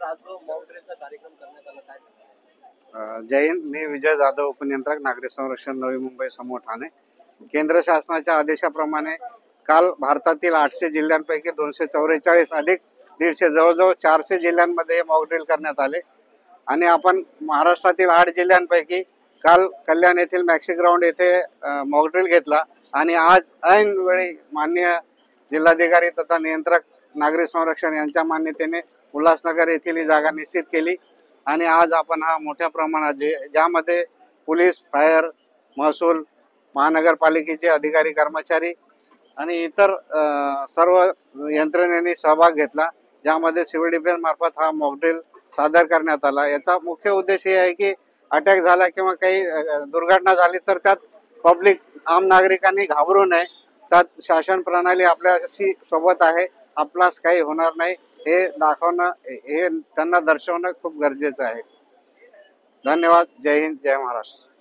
तर आज जो मॉक ड्रिलचा कार्यक्रम करण्यात आला, काय सांगाल? जय हिंद. मी विजय जाधव, उपनियंत्रक नागरिक संरक्षण, नवी मुंबई समूह ठाणे. केंद्र शासनाच्या आदेशाप्रमाणे काल भारतातील 800 जिल्ह्यांपैकी 244 अधिक 150 जवळजवळ 400 जिल्ह्यांमध्ये मॉक ड्रिल करण्यात आले. आणि आपण महाराष्ट्रातील 8 जिल्ह्यांपैकी काल कल्याण येथील मॅक्सी ग्राउंड येथे मॉक ड्रिल घेतला. आणि आज ऐन वेळी माननीय जिल्हाधिकारी तथा नियंत्रक नागरिक संरक्षण यांच्या मान्यतेने उल्हासनगर येथील ही जागा निश्चित केली. आणि आज आपण हा मोठ्या प्रमाणात ज्यामध्ये पोलीस, फायर, महसूल, महानगरपालिकेचे अधिकारी कर्मचारी आणि इतर सर्व यंत्रणेने सहभाग घेतला, ज्यामध्ये सिव्हिल डिफेन्स मार्फत हा मॉक ड्रिल सादर करण्यात आला. याचा मुख्य उद्देश हे आहे की अटॅक झाला किंवा काही दुर्घटना झाली तर त्यात पब्लिक, आम नागरिकांनी घाबरू नये. त्यात शासन प्रणाली आपल्याशी सोबत आहे, आपल्यास काही होणार नाही हे दाखवणं, हे त्यांना दर्शवणं खूप गरजेचं आहे. धन्यवाद. जय हिंद, जय महाराष्ट्र.